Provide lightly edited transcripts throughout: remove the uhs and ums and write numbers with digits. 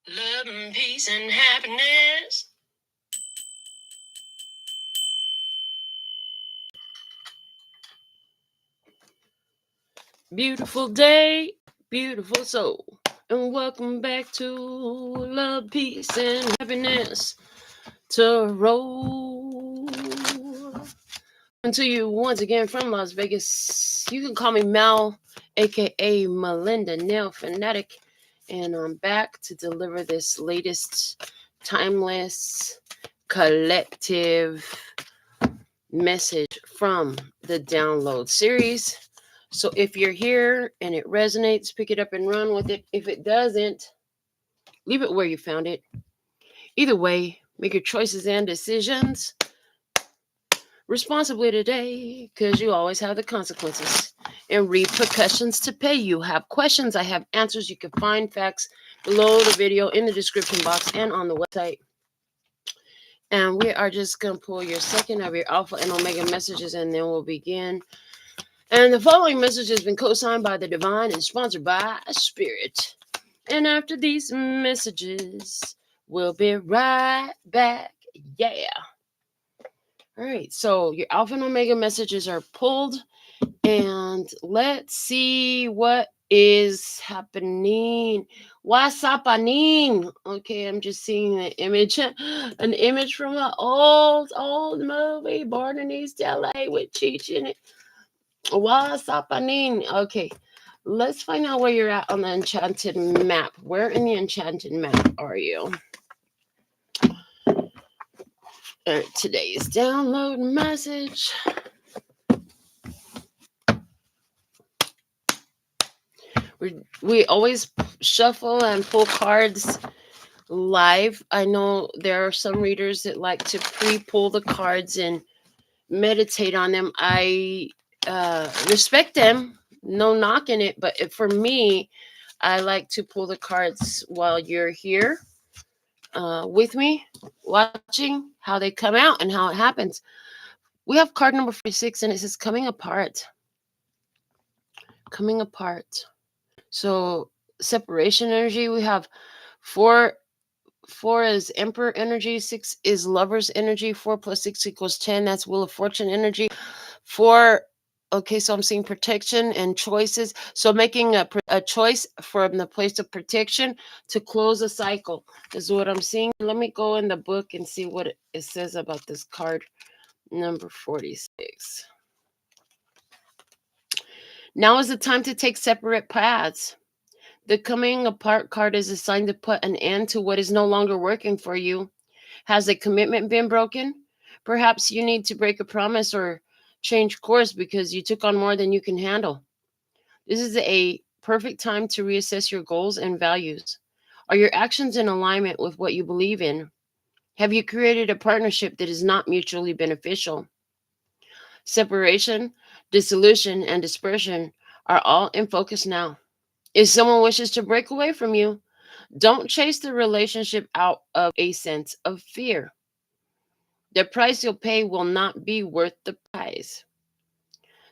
Love and peace and happiness. Beautiful day, beautiful soul. And welcome back to Love, Peace, and Happiness Tarot. And to you once again from Las Vegas. You can call me Mel, aka Melinda NailFanatic. And I'm back to deliver this latest timeless collective message from the download series. So if you're here and it resonates, pick it up and run with it. If it doesn't, leave it where you found it. Either way, make your choices and decisions responsibly today, because you always have the consequences and repercussions to pay. You have questions, I have answers. You can find facts below the video in the description box and on the website. And we are just going to pull your second of your alpha and omega messages, and then we'll begin. And the following message has been co-signed by the divine and sponsored by Spirit. And after these messages, we'll be right back. Yeah. All right. So your alpha and omega messages are pulled. And let's see what is happening. What's happening? Okay, I'm just seeing an image from an old movie, Born in East LA with Cheech in it. What's happening? Okay, let's find out where you're at on the enchanted map. Where in the enchanted map are you? Today's download message. We always shuffle and pull cards live. I know there are some readers that like to pre-pull the cards and meditate on them. I respect them, no knocking it, but for me, I like to pull the cards while you're here with me, watching how they come out and how it happens. We have card number 46, and it says coming apart. Coming apart. So separation energy. We have four is Emperor energy, 6 is Lover's energy, 4 plus 6 equals 10. That's Wheel of Fortune energy. 4, okay, so I'm seeing protection and choices. So making a choice from the place of protection to close a cycle is what I'm seeing. Let me go in the book and see what it says about this card number 46. Now is the time to take separate paths. The coming apart card is assigned to put an end to what is no longer working for you. Has a commitment been broken? Perhaps you need to break a promise or change course because you took on more than you can handle. This is a perfect time to reassess your goals and values. Are your actions in alignment with what you believe in? Have you created a partnership that is not mutually beneficial? Separation, dissolution, and dispersion are all in focus now. If someone wishes to break away from you, don't chase the relationship out of a sense of fear. The price you'll pay will not be worth the price.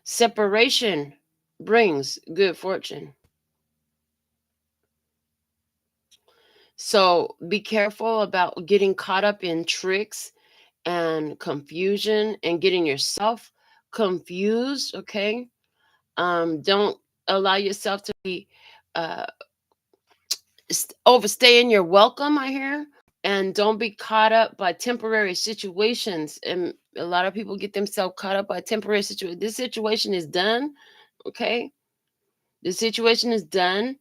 Separation brings good fortune. So be careful about getting caught up in tricks and confusion and getting yourself confused, okay? Don't allow yourself to be overstaying your welcome, I hear. And don't be caught up by temporary situations. And a lot of people get themselves caught up by temporary situations. This situation is done, okay? The situation is done.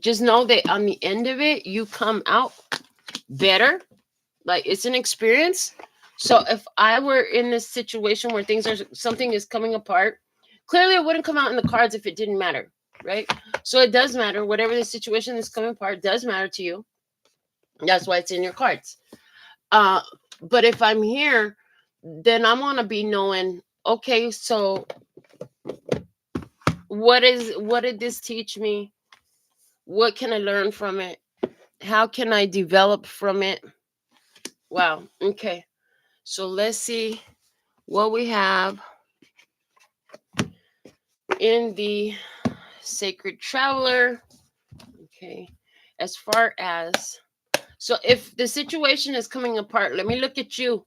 Just know that on the end of it, you come out better. Like, it's an experience. So if I were in this situation where something is coming apart, clearly it wouldn't come out in the cards if it didn't matter, right? So it does matter. Whatever the situation is coming apart does matter to you. That's why it's in your cards. But if I'm here, then I want to be knowing, okay, so what did this teach me? What can I learn from it? How can I develop from it? Wow. Okay. So let's see what we have in the Sacred Traveler. Okay. As far as, so if the situation is coming apart, let me look at you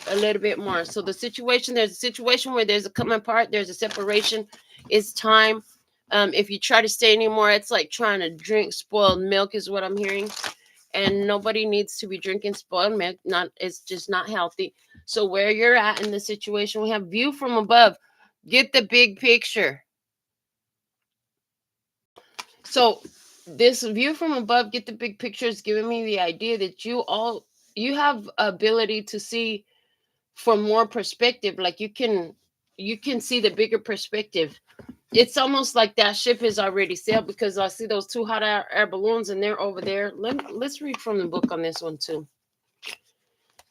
a little bit more. So the situation, there's a situation where there's a coming apart, there's a separation, it's time. If you try to stay anymore, it's like trying to drink spoiled milk is what I'm hearing. And nobody needs to be drinking spoiled milk. Not, it's just not healthy. So where you're at in the situation, we have view from above. Get the big picture. So this view from above, get the big picture, is giving me the idea that you have ability to see from more perspective. Like you can see the bigger perspective. It's almost like that ship is already sailed, because I see those two hot air balloons and they're over there. Let's read from the book on this one too.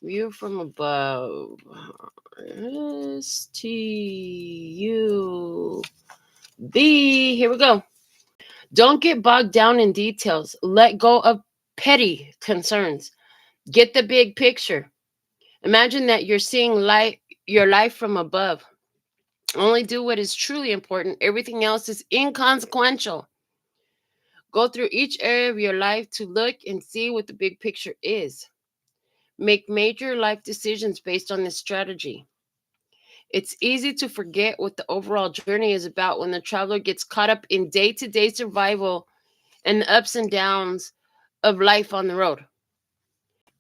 View from above. S-T-U-B. Here we go. Don't get bogged down in details. Let go of petty concerns. Get the big picture. Imagine that you're seeing your life from above. Only do what is truly important. Everything else is inconsequential. Go through each area of your life to look and see what the big picture is. Make major life decisions based on this strategy. It's easy to forget what the overall journey is about when the traveler gets caught up in day-to-day survival and the ups and downs of life on the road.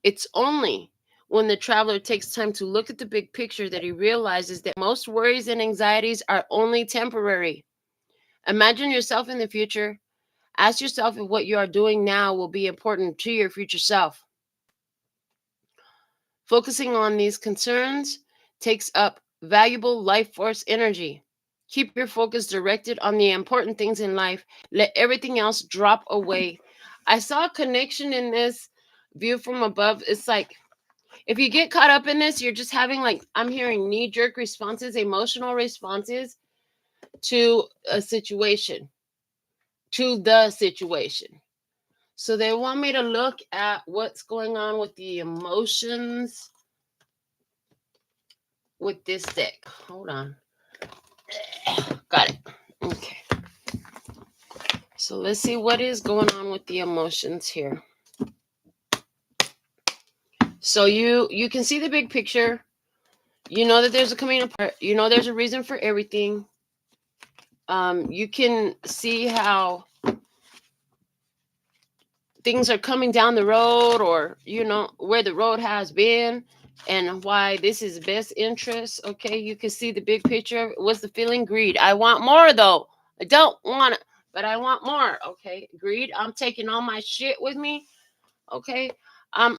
It's only when the traveler takes time to look at the big picture that he realizes that most worries and anxieties are only temporary. Imagine yourself in the future. Ask yourself if what you are doing now will be important to your future self. Focusing on these concerns takes up valuable life force energy. Keep your focus directed on the important things in life. Let everything else drop away. I saw a connection in this view from above. It's like, if you get caught up in this, you're just having, like, I'm hearing knee-jerk responses, emotional responses to a situation, to the situation. So they want me to look at what's going on with the emotions with this deck. Hold on. Got it. Okay. So let's see what is going on with the emotions here. So you can see the big picture. You know that there's a coming apart. You know there's a reason for everything. You can see how things are coming down the road, or where the road has been, and why this is best interest. Okay, you can see the big picture. What's the feeling? Greed. I want more, though. I don't want it, but I want more. Okay, greed. I'm taking all my shit with me. Okay, I'm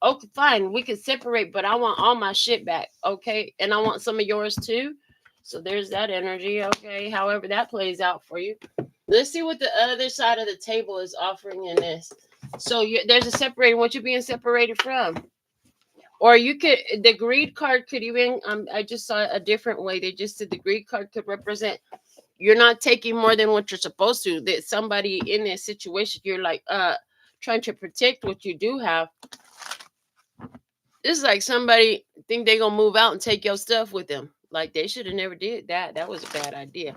okay, fine, we can separate, but I want all my shit back. Okay, and I want some of yours too. So there's that energy. Okay, however that plays out for you. Let's see what the other side of the table is offering in this. So there's a separating. What you're being separated from, or you could, the greed card could even. I just saw a different way. They just said the greed card could represent you're not taking more than what you're supposed to. That somebody in this situation, you're like trying to protect what you do have. It's like somebody think they're gonna move out and take your stuff with them. Like they should have never did that. That was a bad idea.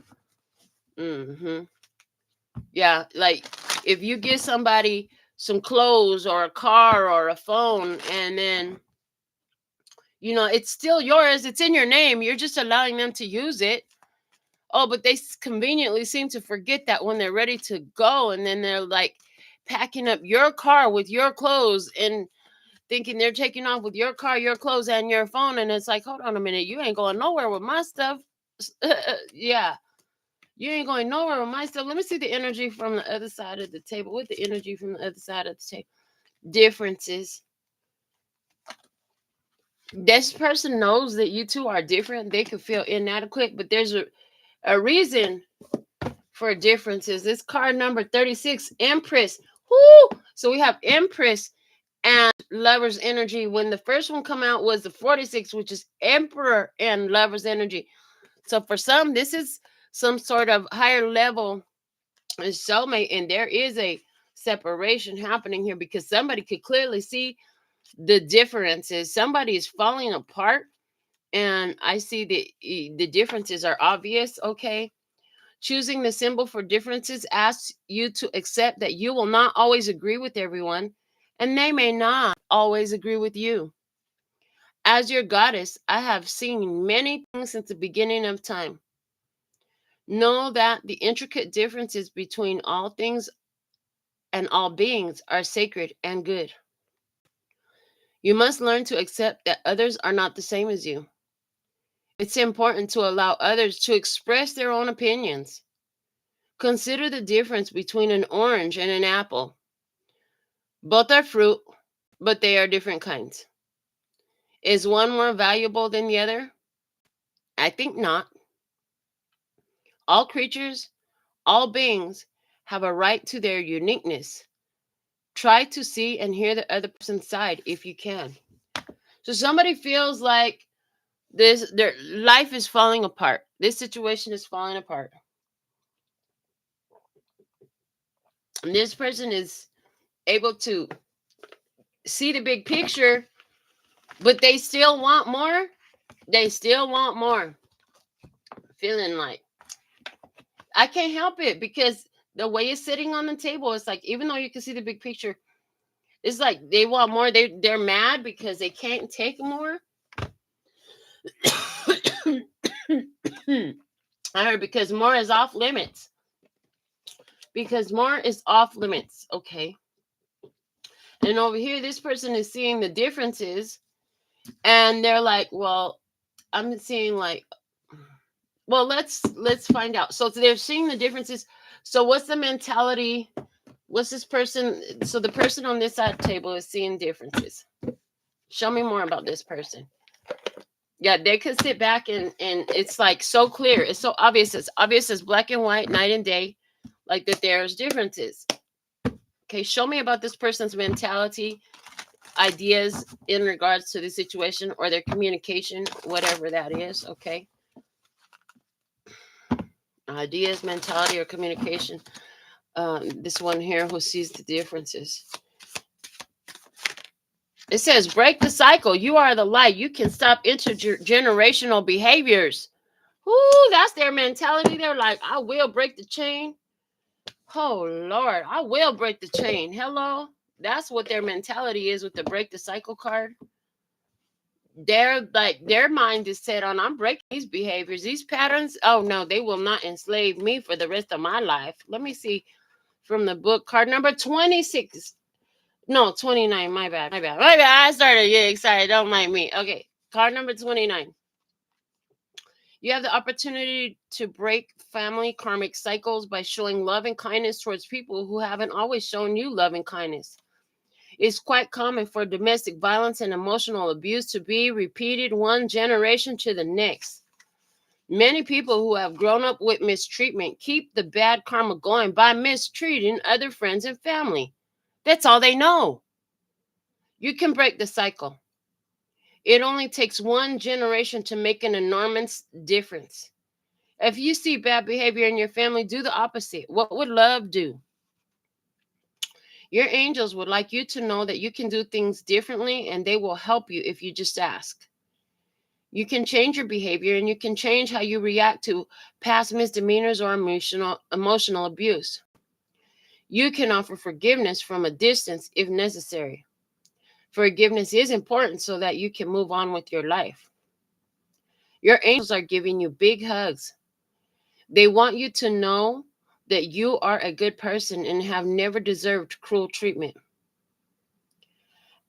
Yeah, like if you give somebody some clothes or a car or a phone, and then it's still yours, it's in your name, you're just allowing them to use it. Oh, but they conveniently seem to forget that when they're ready to go, and then they're like packing up your car with your clothes and thinking they're taking off with your car, your clothes, and your phone. And it's like, hold on a minute, you ain't going nowhere with my stuff. Yeah, you ain't going nowhere with my stuff. Let me see the energy from the other side of the table. What the energy from the other side of the table? Differences. This person knows that you two are different. They could feel inadequate, but there's a reason for differences. This card number 36, Empress. Whoo! So we have Empress and Lover's energy. When the first one come out was the 46, which is Emperor and Lover's energy. So for some, this is some sort of higher level soulmate, and there is a separation happening here because somebody could clearly see the differences. Somebody is falling apart, and I see the differences are obvious. Okay, Choosing the symbol for differences asks you to accept that you will not always agree with everyone, and they may not always agree with you. As your goddess, I have seen many things since the beginning of time. Know that the intricate differences between all things and all beings are sacred and good. You must learn to accept that others are not the same as you. It's important to allow others to express their own opinions. Consider the difference between an orange and an apple. Both are fruit, but they are different kinds. Is one more valuable than the other? I think not. All creatures, all beings have a right to their uniqueness. Try to see and hear the other person's side if you can. So somebody feels like their life is falling apart. This situation is falling apart. And this person is able to see the big picture, but they still want more. They still want more. Feeling like I can't help it because the way it's sitting on the table, it's like even though you can see the big picture, it's like they want more. They're mad because they can't take more. I heard because more is off limits. Because more is off limits. Okay. And over here, this person is seeing the differences, and they're like, "Well, I'm seeing like, well, let's find out." So they're seeing the differences. So what's the mentality? What's this person? So the person on this side table is seeing differences. Show me more about this person. Yeah, they could sit back and it's like so clear. It's so obvious. It's obvious as black and white, night and day, like that there's differences. Okay, show me about this person's mentality, ideas in regards to the situation or their communication, whatever that is. Okay. Ideas, mentality, or communication. This one here who sees the differences. It says, break the cycle. You are the light. You can stop intergenerational behaviors. Ooh, that's their mentality. They're like, I will break the chain. Oh, Lord, I will break the chain. Hello? That's what their mentality is with the break the cycle card. They're like, their mind is set on, I'm breaking these behaviors, these patterns. Oh, no, they will not enslave me for the rest of my life. Let me see from the book, card number 26. No, 29. My bad. I started getting excited. Don't mind me. Okay. Card number 29. You have the opportunity to break family karmic cycles by showing love and kindness towards people who haven't always shown you love and kindness. It's quite common for domestic violence and emotional abuse to be repeated one generation to the next. Many people who have grown up with mistreatment keep the bad karma going by mistreating other friends and family. That's all they know. You can break the cycle. It only takes one generation to make an enormous difference. If you see bad behavior in your family, do the opposite. What would love do? Your angels would like you to know that you can do things differently and they will help you if you just ask. You can change your behavior and you can change how you react to past misdemeanors or emotional abuse. You can offer forgiveness from a distance if necessary. Forgiveness is important so that you can move on with your life. Your angels are giving you big hugs. They want you to know that you are a good person and have never deserved cruel treatment.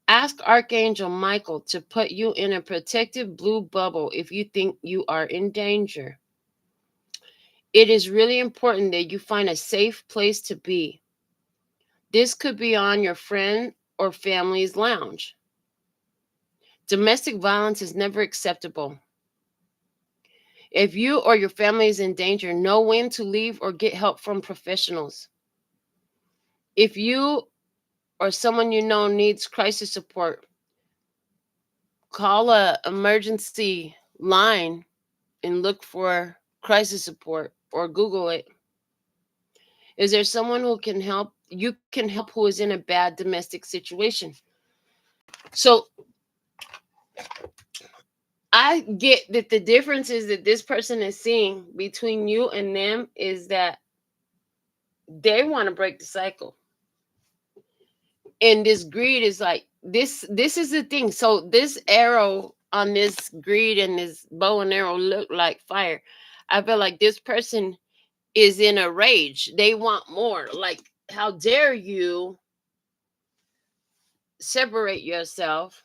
Ask Archangel Michael to put you in a protective blue bubble if you think you are in danger. It is really important that you find a safe place to be. This could be on your friend or family's lounge. Domestic violence is never acceptable. If you or your family is in danger, know when to leave or get help from professionals. If you or someone you know needs crisis support, call a emergency line and look for crisis support or Google it. Is there someone who can help? You can help who is in a bad domestic situation. So I get that the difference is that this person is seeing between you and them is that they want to break the cycle. And this greed is like this is the thing. So this arrow on this greed and this bow and arrow look like fire. I feel like this person is in a rage. They want more. Like, how dare you separate yourself?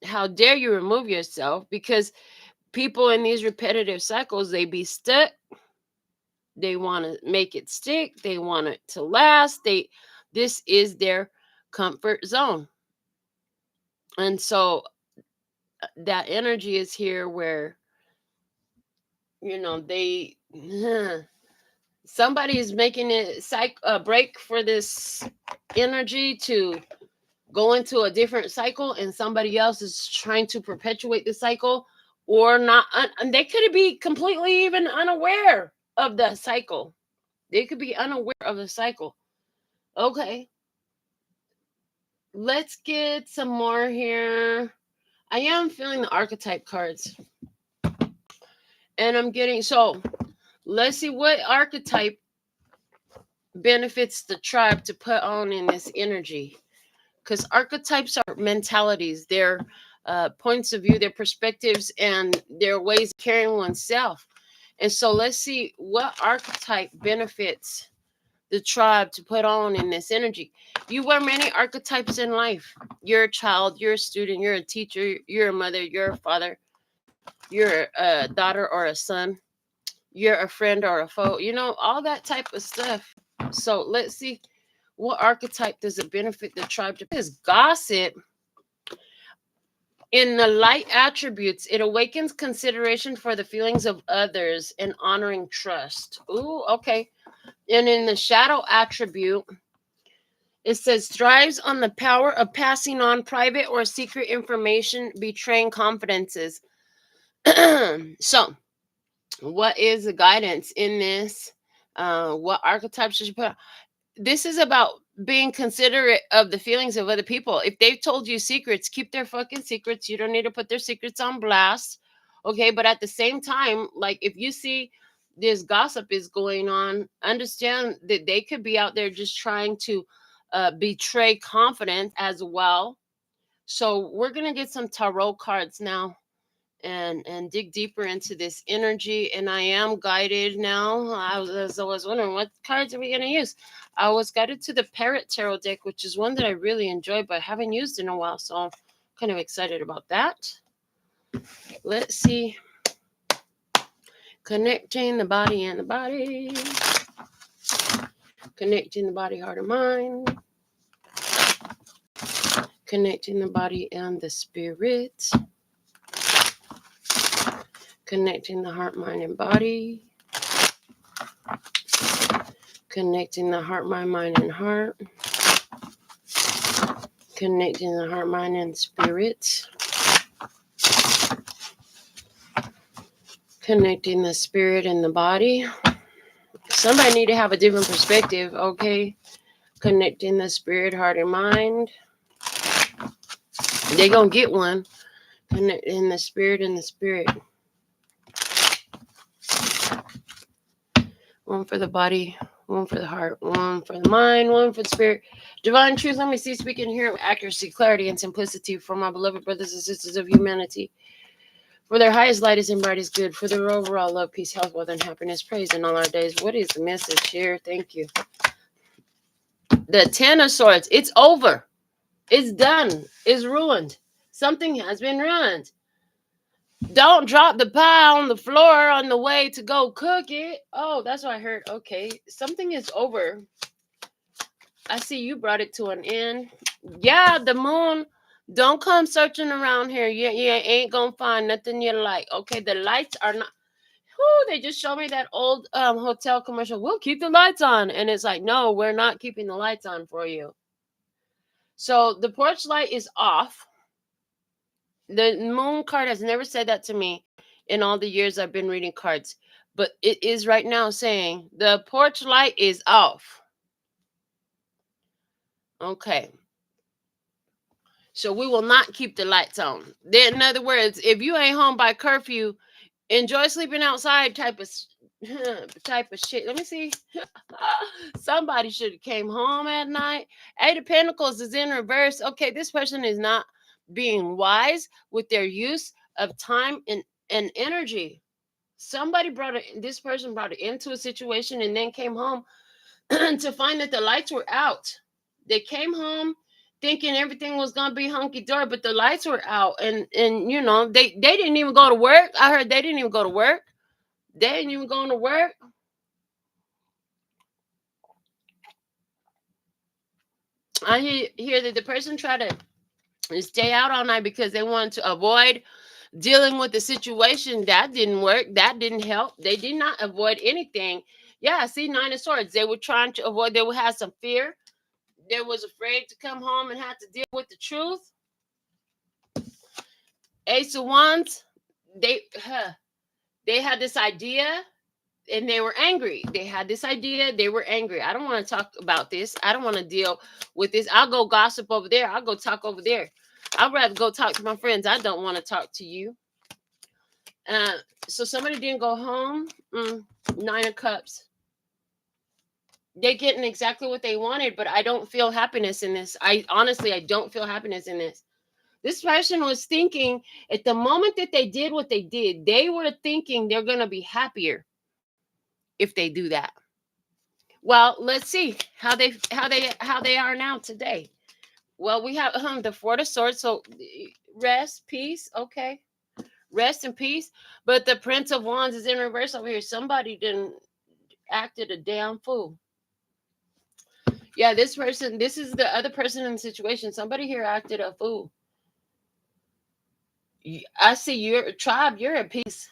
How dare you remove yourself? Because people in these repetitive cycles, they be stuck. They want to make it stick. They want it to last. This is their comfort zone. And so that energy is here where, they somebody is making it break for this energy to go into a different cycle, and somebody else is trying to perpetuate the cycle, or not. And they could be completely even unaware of the cycle. They could be unaware of the cycle. Okay, let's get some more here. I am feeling the archetype cards, and I'm getting, so let's see what archetype benefits the tribe to put on in this energy. Because archetypes are mentalities, they're points of view, their perspectives, and their ways of carrying oneself. And so let's see what archetype benefits the tribe to put on in this energy. You wear many archetypes in life. You're a child, you're a student, you're a teacher, you're a mother, you're a father, you're a daughter or a son, you're a friend or a foe, all that type of stuff. So let's see what archetype does it benefit the tribe to. Is gossip. In the light attributes, it awakens consideration for the feelings of others and honoring trust. Ooh, okay. And in the shadow attribute, it says thrives on the power of passing on private or secret information, betraying confidences. So, what is the guidance in this? What archetypes should you put? This is about being considerate of the feelings of other people. If they've told you secrets, keep their fucking secrets. You don't need to put their secrets on blast. Okay, but at the same time, like, if you see this gossip is going on, understand that they could be out there just trying to betray confidence as well. So we're gonna get some tarot cards now and dig deeper into this energy. And I am guided now. As I was wondering, what cards are we going to use? I was guided to the Parrot Tarot deck, which is one that I really enjoy but haven't used in a while, so I'm kind of excited about that. Let's see. Connecting the body and the body. Connecting the body, heart, and mind. Connecting the body and the spirit. Connecting the heart, mind, and body. Connecting the heart, mind, and heart. Connecting the heart, mind, and spirit. Connecting the spirit and the body. Somebody need to have a different perspective, okay? Connecting the spirit, heart, and mind. They're going to get one. Connecting the spirit and the spirit. One for the body, one for the heart, one for the mind, one for the spirit. Divine truth, let me see, speaking here with accuracy, clarity, and simplicity for my beloved brothers and sisters of humanity. For their highest light is and brightest good, for their overall love, peace, health, wealth, and happiness, praise in all our days. What is the message here? Thank you. The Ten of Swords, it's over. It's done. It's ruined. Something has been ruined. Don't drop the pie on the floor on the way to go cook it. Oh, that's what I heard. Okay, something is over. I see you brought it to an end. Yeah, the moon. Don't come searching around here. You ain't gonna find nothing you like. Okay, the lights are not. Whoo, they just showed me that old hotel commercial. We'll keep the lights on. And it's like, no, we're not keeping the lights on for you. So the porch light is off. The moon card has never said that to me in all the years I've been reading cards. But it is right now saying the porch light is off. Okay. So we will not keep the lights on. In other words, if you ain't home by curfew, enjoy sleeping outside type of type of shit. Let me see. Somebody should have came home at night. Eight of Pentacles is in reverse. Okay, this person is not being wise with their use of time and energy. Somebody brought it. This person brought it into a situation and then came home to find that the lights were out. They came home thinking everything was gonna be hunky dory, but the lights were out, and you know they didn't even go to work. I heard they didn't even go to work. They didn't even go to work. I hear that the person tried to stay out all night because they wanted to avoid dealing with the situation. That didn't work. That didn't help. They did not avoid anything. Yeah, see, Nine of Swords. They were trying to avoid. They would have some fear. They was afraid to come home and have to deal with the truth. Ace of Wands. They had this idea and they were angry. They had this idea. They were angry. I don't want to talk about this. I don't want to deal with this. I'll go gossip over there. I'll go talk over there. I'd rather go talk to my friends. I don't want to talk to you. So somebody didn't go home. Nine of Cups. They're getting exactly what they wanted, but I don't feel happiness in this. I don't feel happiness in this. This person was thinking at the moment that they did what they did, they were thinking they're going to be happier if they do that. Well, let's see how they are now today. Well, we have the Four of Swords, so rest, peace, okay, rest and peace. But the Prince of Wands is in reverse over here. Somebody didn't acted a damn fool. Yeah, this person, this is the other person in the situation. Somebody here acted a fool. I see your tribe. You're at peace.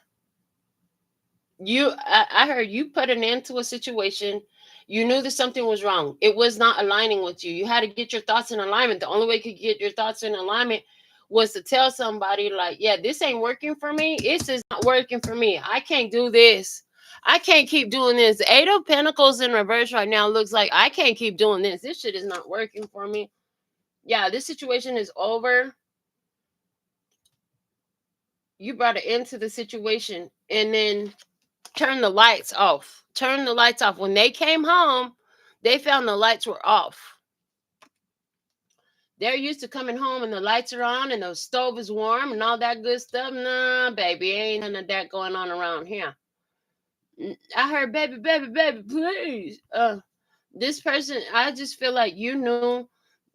I heard you put an end to a situation. You knew that something was wrong. It was not aligning with you. You had to get your thoughts in alignment. The only way you could get your thoughts in alignment was to tell somebody like, yeah, this ain't working for me. This is not working for me. I can't do this. I can't keep doing this. The Eight of Pentacles in reverse right now looks like I can't keep doing this. This shit is not working for me. Yeah, this situation is over. You brought it into the situation and then turn the lights off. Turn the lights off. When they came home, they found the lights were off. They're used to coming home and the lights are on and the stove is warm and all that good stuff. Nah, baby, ain't none of that going on around here. I heard, baby, baby, baby, please. This person, I just feel like you knew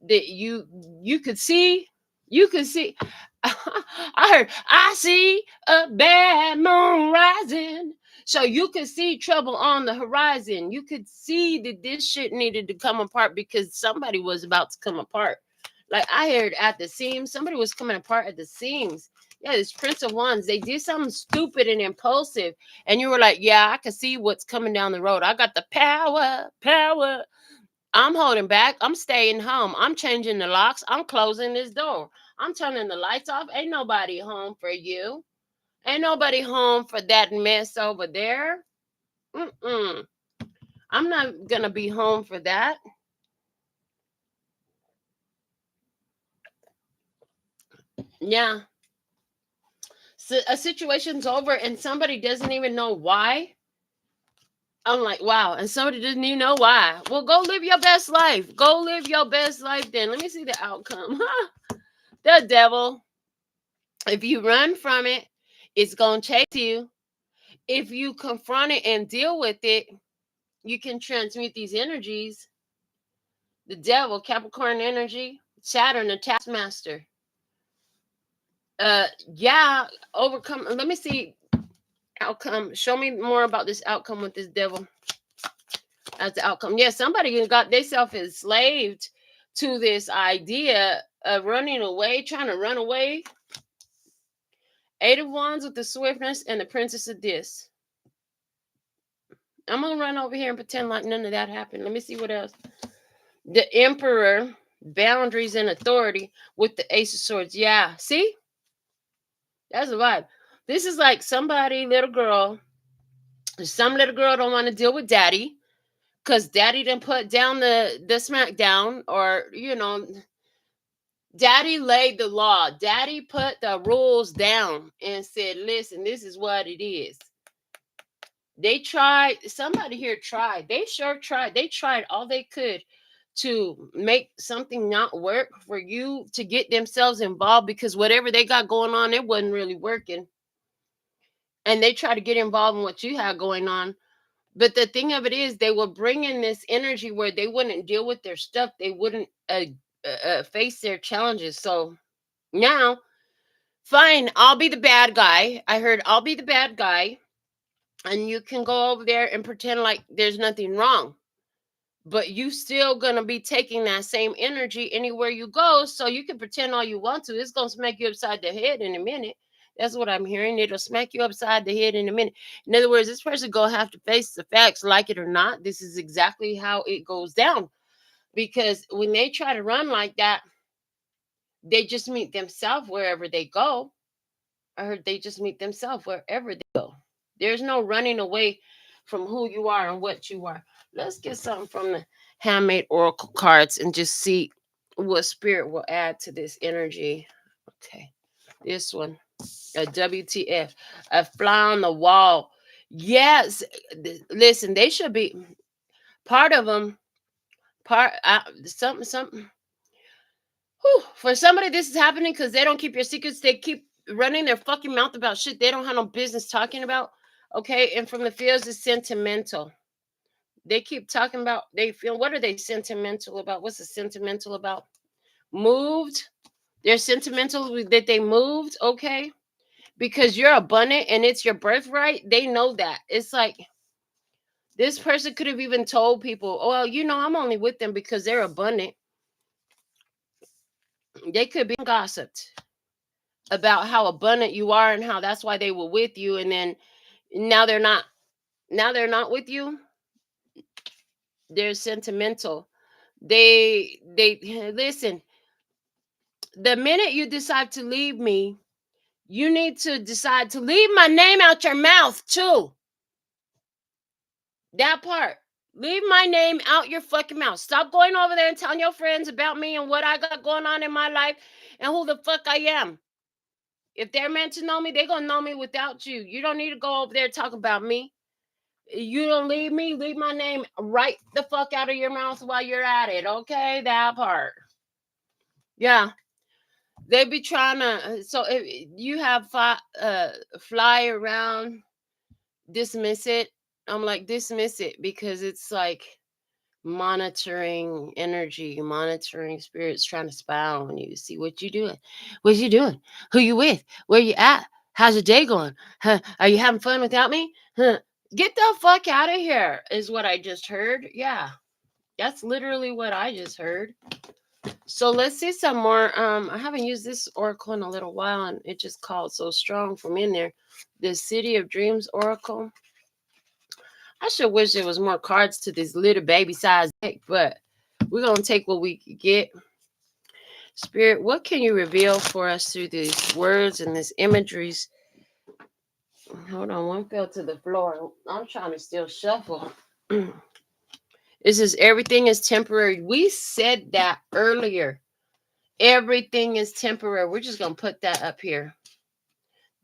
that you could see. You could see. I heard, I see a bad moon rising. So you could see trouble on the horizon. You could see that this shit needed to come apart because somebody was about to come apart. Like I heard at the seams, somebody was coming apart at the seams. Yeah, this Prince of Wands, they did something stupid and impulsive. And you were like, yeah, I can see what's coming down the road. I got the power. I'm holding back. I'm staying home. I'm changing the locks. I'm closing this door. I'm turning the lights off. Ain't nobody home for you. Ain't nobody home for that mess over there. I'm not going to be home for that. Yeah. So a situation's over and somebody doesn't even know why. I'm like, wow. And somebody doesn't even know why. Well, go live your best life. Go live your best life then. Let me see the outcome. The Devil. If you run from it, it's going to chase you. If you confront it and deal with it, you can transmute these energies. The Devil, Capricorn energy, Saturn, the taskmaster. Yeah, overcome. Let me see outcome. Show me more about this outcome with this Devil. As the outcome. Yeah, somebody got themselves enslaved to this idea of running away, trying to run away. Eight of Wands with the swiftness and the Princess of Discs. I'm going to run over here and pretend like none of that happened. Let me see what else. The Emperor, boundaries and authority with the Ace of Swords. Yeah, see? That's a vibe. This is like somebody, little girl. Some little girl don't want to deal with daddy because daddy didn't put down the smack down, or, you know, Daddy laid the law. Daddy put the rules down and said, listen, this is what it is. They tried, somebody here tried. They sure tried. They tried all they could to make something not work for you to get themselves involved, because whatever they got going on, it wasn't really working. And they try to get involved in what you had going on. But the thing of it is, they were bringing this energy where they wouldn't deal with their stuff. They wouldn't face their challenges. So now, fine, I'll be the bad guy. I heard I'll be the bad guy. And you can go over there and pretend like there's nothing wrong. But you still gonna be taking that same energy anywhere you go. So you can pretend all you want to. It's gonna smack you upside the head in a minute. That's what I'm hearing. It'll smack you upside the head in a minute. In other words, this person gonna have to face the facts, like it or not. This is exactly how it goes down. Because when they try to run like that, they just meet themselves wherever they go. I heard they just meet themselves wherever they go. There's no running away from who you are and what you are. Let's get something from the handmade oracle cards and just see what spirit will add to this energy. Okay, this one, a WTF, a fly on the wall. Yes, listen, they should be part of them. Something. Whew, for somebody, this is happening because they don't keep your secrets. They keep running their fucking mouth about shit they don't have no business talking about. Okay, and from the fields is sentimental. They keep talking about they feel. What are they sentimental about? What's the sentimental about? Moved. They're sentimental that they moved. Okay, because you're abundant and it's your birthright. They know that. It's like this person could have even told people, "Oh, well, I'm only with them because they're abundant." They could be gossiped about how abundant you are and how that's why they were with you, and then now they're not. Now they're not with you. They're sentimental. They listen. The minute you decide to leave me, you need to decide to leave my name out your mouth too. That part. Leave my name out your fucking mouth. Stop going over there and telling your friends about me and what I got going on in my life and who the fuck I am. If they're meant to know me, they're gonna know me without you. You don't need to go over there and talk about me. You don't leave me, leave my name right the fuck out of your mouth while you're at it. Okay, that part. Yeah, they be trying to. So if you have fly around, dismiss it. I'm like, dismiss it, because it's like monitoring energy, monitoring spirits trying to spy on you. See what you doing, what you doing, who you with, where you at, how's your day going, huh? Are you having fun without me, huh? Get the fuck out of here is what I just heard. Yeah, that's literally what I just heard. So let's see some more. I haven't used this oracle in a little while, and it just called so strong from in there. The City of Dreams oracle. I sure wish there was more cards to this little baby size deck, but we're gonna take what we could get. Spirit, what can you reveal for us through these words and these imageries? Hold on, one fell to the floor. I'm trying to still shuffle. This is everything is temporary. We said that earlier. Everything is temporary. We're just gonna put that up here.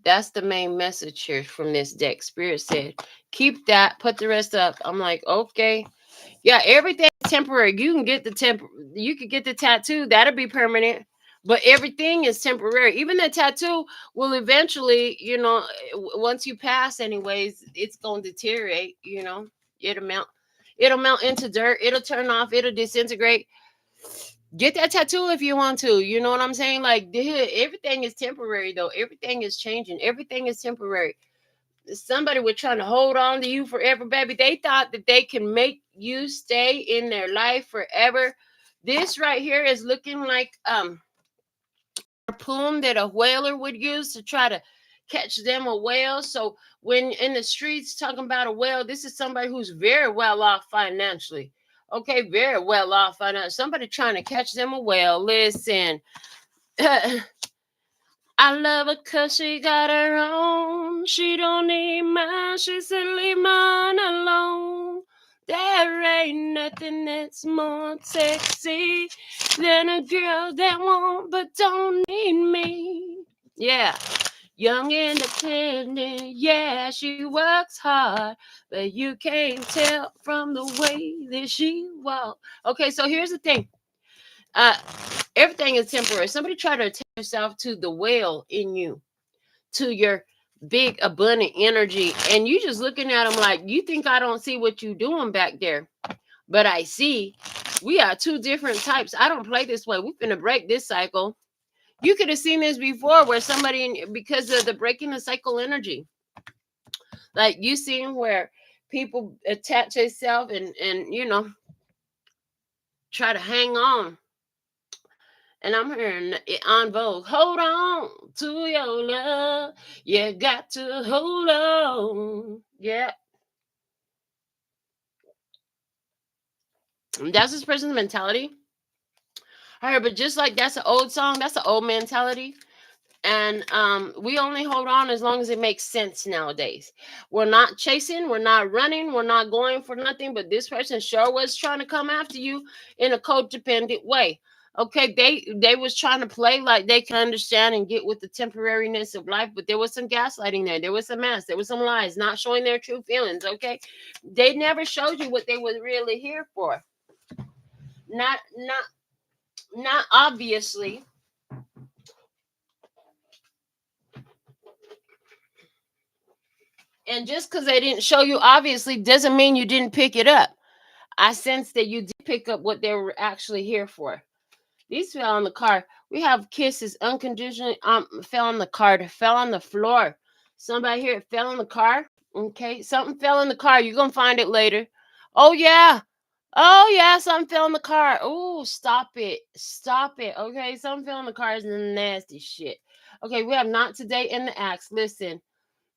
That's the main message here from this deck. Spirit said, keep that, put the rest up. I'm like, okay. Yeah, everything is temporary. You can get you could get the tattoo, that'll be permanent. But everything is temporary. Even the tattoo will eventually, once you pass anyways, it's gonna deteriorate, it'll melt into dirt, it'll turn off, it'll disintegrate. Get that tattoo if you want to. You know what I'm saying? Like, everything is temporary, though. Everything is changing. Everything is temporary. Somebody was trying to hold on to you forever, baby. They thought that they can make you stay in their life forever. This right here is looking like a harpoon that a whaler would use to try to catch them a whale. So when in the streets talking about a whale, this is somebody who's very well off financially. Okay, very well off financially. Somebody trying to catch them a whale. Listen. I love her 'cause she got her own. She don't need mine. She said, leave mine alone. There ain't nothing that's more sexy than a girl that won't but don't need me. Yeah. Young, independent, yeah, she works hard, but you can't tell from the way that she walks. Okay, so here's the thing. Uh, Everything is temporary. Somebody try to attach yourself to the whale in you, to your big abundant energy, and you just looking at them like, you think I don't see what you doing back there, but I see. We are two different types. I don't play this way. We're gonna break this cycle. You could have seen this before, where somebody, because of the breaking the cycle energy, like you seen where people attach themselves and try to hang on. And I'm hearing it on Vogue. Hold on to your love. You got to hold on. Yeah. That's this person's mentality. All right, but just like that's an old song, that's an old mentality. And we only hold on as long as it makes sense nowadays. We're not chasing, we're not running, we're not going for nothing. But this person sure was trying to come after you in a codependent way. Okay, they was trying to play like they can understand and get with the temporariness of life, but there was some gaslighting there. There was some mess. There was some lies, not showing their true feelings. Okay, they never showed you what they were really here for. Not obviously. And just because they didn't show you obviously doesn't mean you didn't pick it up. I sense that you did pick up what they were actually here for. These fell on the car. We have kisses unconditionally. Fell on the car. Fell on the floor. Somebody here fell on the car. Okay, something fell in the car. You're gonna find it later. Oh yeah. Oh yeah, something fell in the car. Oh, stop it. Stop it. Okay, something fell in the car is nasty shit. Okay, we have not today in the axe. Listen.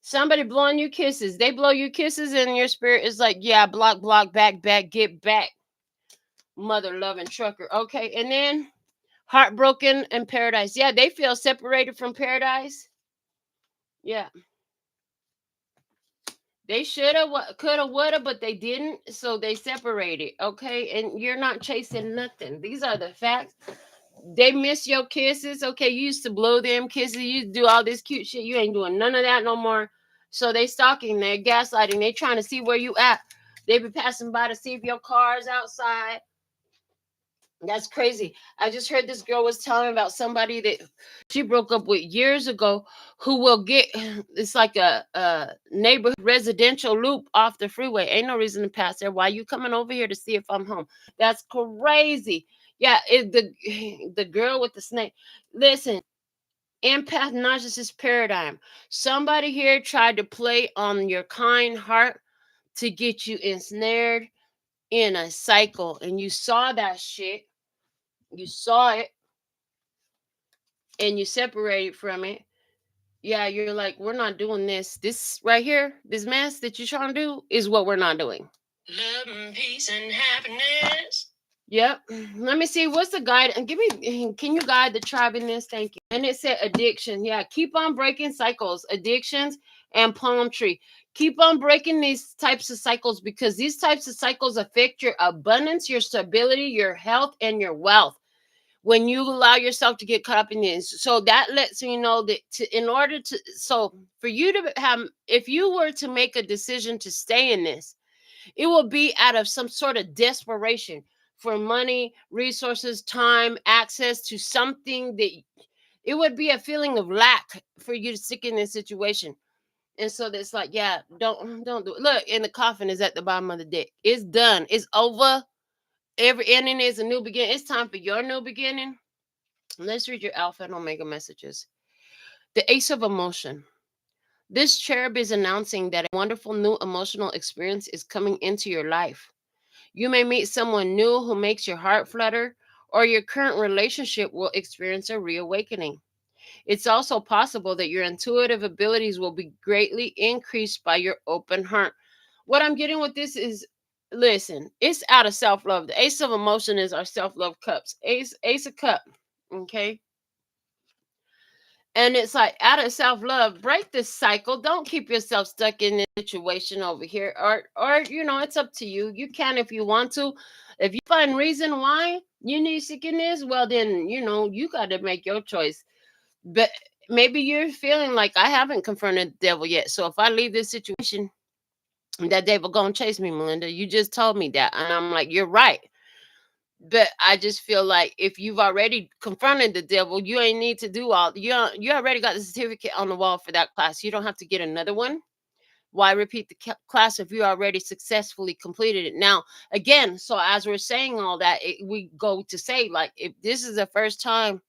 Somebody blowing you kisses. They blow you kisses, and your spirit is like, yeah, block, block, back, back, get back. Mother loving trucker. Okay. And then heartbroken in paradise. Yeah, they feel separated from paradise. Yeah. They shoulda, coulda, woulda, but they didn't. So they separated. Okay. And you're not chasing nothing. These are the facts. They miss your kisses. Okay. You used to blow them kisses. You used to do all this cute shit. You ain't doing none of that no more. So they stalking, they're gaslighting, they trying to see where you at. They be passing by to see if your car's outside. That's crazy. I just heard this girl was telling about somebody that she broke up with years ago, who will get, it's like a neighborhood residential loop off the freeway. Ain't no reason to pass there. Why you coming over here to see if I'm home? That's crazy. Yeah, the girl with the snake. Listen, empath narcissist paradigm. Somebody here tried to play on your kind heart to get you ensnared in a cycle, and you saw that shit. You saw it and you separated from it. Yeah, you're like, we're not doing this. This right here, this mess that you're trying to do is what we're not doing. Love and peace and happiness. Yep. Let me see. What's the guide? And give me, can you guide the tribe in this? Thank you. And it said addiction. Yeah. Keep on breaking cycles, addictions, and palm tree. Keep on breaking these types of cycles, because these types of cycles affect your abundance, your stability, your health, and your wealth when you allow yourself to get caught up in this. So that lets me know that in order to, so for you to have, if you were to make a decision to stay in this, it will be out of some sort of desperation for money, resources, time, access to something that it would be a feeling of lack for you to stick in this situation. And so that's like, yeah, don't do it. Look, and the coffin is at the bottom of the deck. It's done. It's over. Every ending is a new beginning. It's time for your new beginning. Let's read your alpha and omega messages. The Ace of Emotion. This cherub is announcing that a wonderful new emotional experience is coming into your life. You may meet someone new who makes your heart flutter, or your current relationship will experience a reawakening. It's also possible that your intuitive abilities will be greatly increased by your open heart. What I'm getting with this is, listen, it's out of self-love. The Ace of Emotion is our self-love cups. Ace of Cup. Okay. And it's like, out of self-love, break this cycle. Don't keep yourself stuck in this situation over here. Or it's up to you. You can if you want to. If you find reason why you need seeking this, well then, you got to make your choice. But maybe you're feeling like, I haven't confronted the devil yet. So if I leave this situation, that devil gonna chase me, Melinda. You just told me that. And I'm like, you're right. But I just feel like, if you've already confronted the devil, you ain't need to do all. You already got the certificate on the wall for that class. You don't have to get another one. Why repeat the class if you already successfully completed it? Now, again, so as we're saying all that, we go to say, like, if this is the first time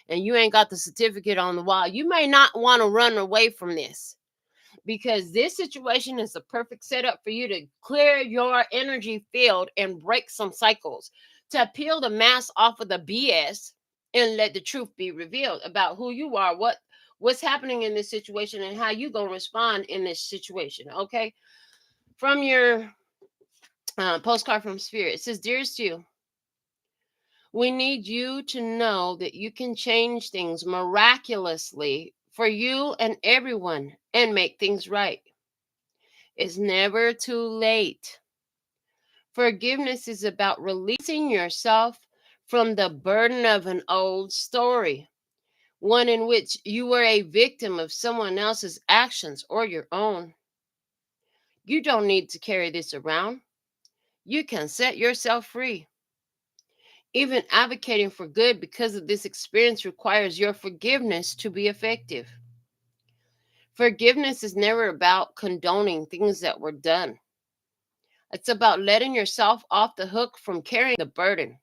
and you ain't got the certificate on the wall, you may not want to run away from this, because this situation is a perfect setup for you to clear your energy field and break some cycles, to peel the mask off of the BS and let the truth be revealed about who you are, what's happening in this situation, and how you gonna respond in this situation. Okay, from your postcard from Spirit, it says, "Dearest you, we need you to know that you can change things miraculously for you and everyone and make things right. It's never too late. Forgiveness is about releasing yourself from the burden of an old story, one in which you were a victim of someone else's actions or your own. You don't need to carry this around. You can set yourself free. Even advocating for good because of this experience requires your forgiveness to be effective. Forgiveness is never about condoning things that were done. It's about letting yourself off the hook from carrying the burden.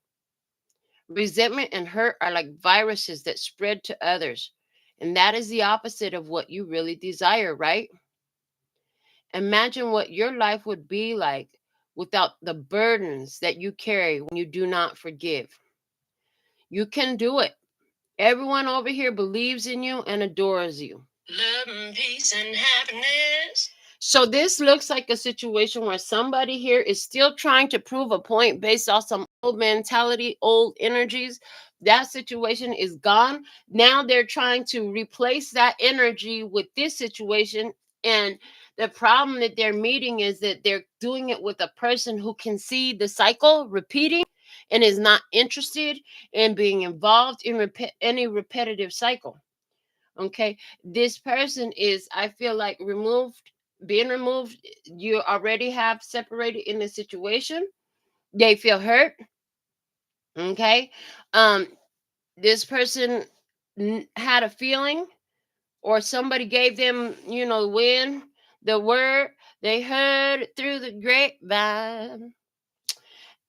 Resentment and hurt are like viruses that spread to others. And that is the opposite of what you really desire, right? Imagine what your life would be like without the burdens that you carry when you do not forgive. You can do it. Everyone over here believes in you and adores you. Love and peace and happiness." So this looks like a situation where somebody here is still trying to prove a point based off some old mentality, old energies. That situation is gone. Now they're trying to replace that energy with this situation. And the problem that they're meeting is that they're doing it with a person who can see the cycle repeating and is not interested in being involved in any repetitive cycle. Okay, this person is, I feel like, being removed. You already have separated in the situation. They feel hurt. Okay, um this person had a feeling, or somebody gave them, the word. They heard it through the grapevine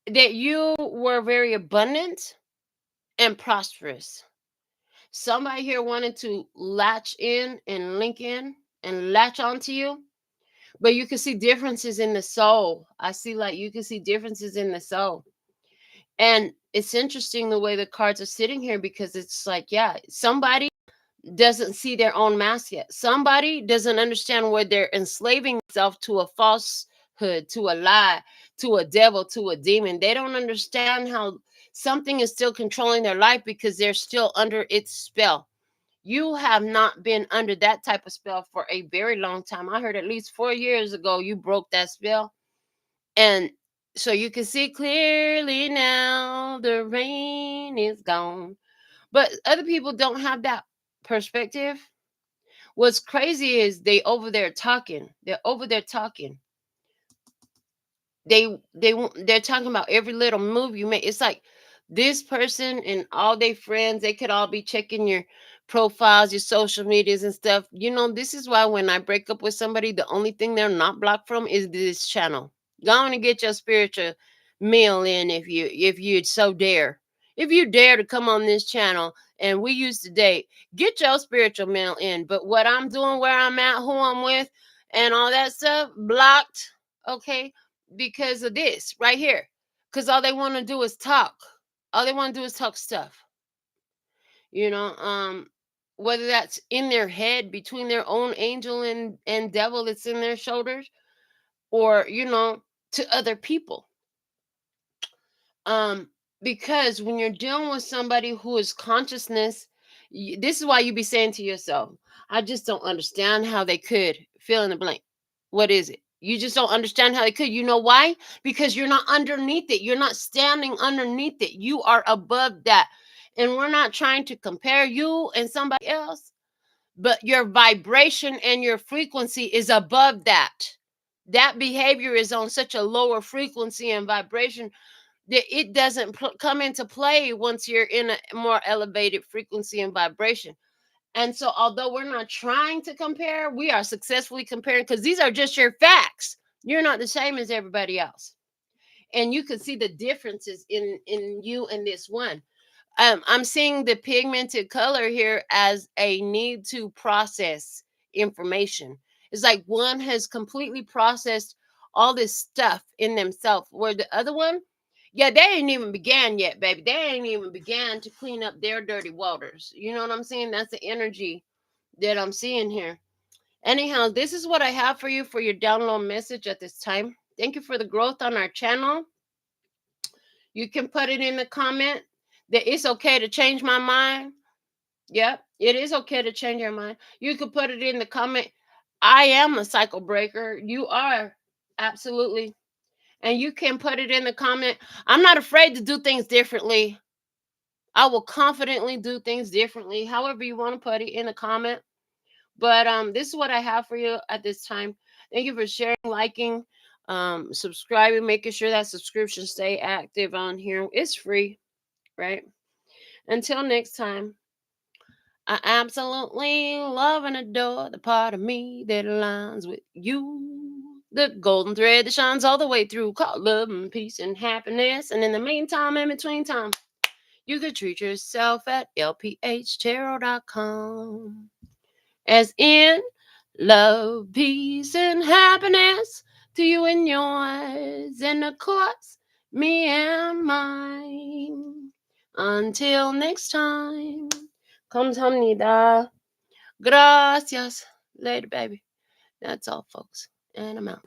that you were very abundant and prosperous. Somebody here wanted to latch in and link in and latch onto you, but you can see differences in the soul. I see, like, you can see differences in the soul. And it's interesting the way the cards are sitting here, because it's like, yeah, somebody doesn't see their own mask yet. Somebody doesn't understand where they're enslaving themselves to a falsehood, to a lie, to a devil, to a demon. They don't understand how something is still controlling their life because they're still under its spell. You have not been under that type of spell for a very long time. I heard at least 4 years ago you broke that spell. And so you can see clearly now the rain is gone. But other people don't have that perspective. What's crazy is they over there talking. They're over there talking. They're talking about every little move you make. It's like this person and all their friends, they could all be checking your profiles, your social medias and stuff. This is why when I break up with somebody, the only thing they're not blocked from is this channel. Go on and get your spiritual meal in, if you so dare. If you dare to come on this channel and we used to date, get your spiritual meal in. But what I'm doing, where I'm at, who I'm with, and all that stuff, blocked. Okay, because of this right here. Because all they want to do is talk. All they want to do is talk stuff. You know, whether that's in their head between their own angel and devil that's in their shoulders, or to other people. Um, because when you're dealing with somebody who is consciousness This is why you be saying to yourself, I just don't understand how they could fill in the blank. What is it? You just don't understand how they could. You know why? Because you're not underneath it. You're not standing underneath it. You are above that. And we're not trying to compare you and somebody else, but your vibration and your frequency is above that. That behavior is on such a lower frequency and vibration that it doesn't come into play once you're in a more elevated frequency and vibration. And so, although we're not trying to compare, we are successfully comparing because these are just your facts. You're not the same as everybody else. And you can see the differences in you and this one. I'm seeing the pigmented color here as a need to process information. It's like one has completely processed all this stuff in themselves, where the other one, yeah, they ain't even began yet, baby. They ain't even began to clean up their dirty waters. You know what I'm saying? That's the energy that I'm seeing here. Anyhow, this is what I have for you for your download message at this time. Thank you for the growth on our channel. You can put it in the comment that it's okay to change my mind. Yep, it is okay to change your mind. You could put it in the comment. I am a cycle breaker. You are. Absolutely. And you can put it in the comment. I'm not afraid to do things differently. I will confidently do things differently. However you want to put it in the comment. But this is what I have for you at this time. Thank you for sharing, liking, subscribing, making sure that subscription stay active on here. It's free, right? Until next time, I absolutely love and adore the part of me that aligns with you. The golden thread that shines all the way through, called love and peace and happiness. And in the meantime, in between time, you could treat yourself at LPHtarot.com. As in love, peace, and happiness to you and yours, and of course, me and mine. Until next time, 감사합니다. Gracias. Later, baby. That's all, folks. And I'm out.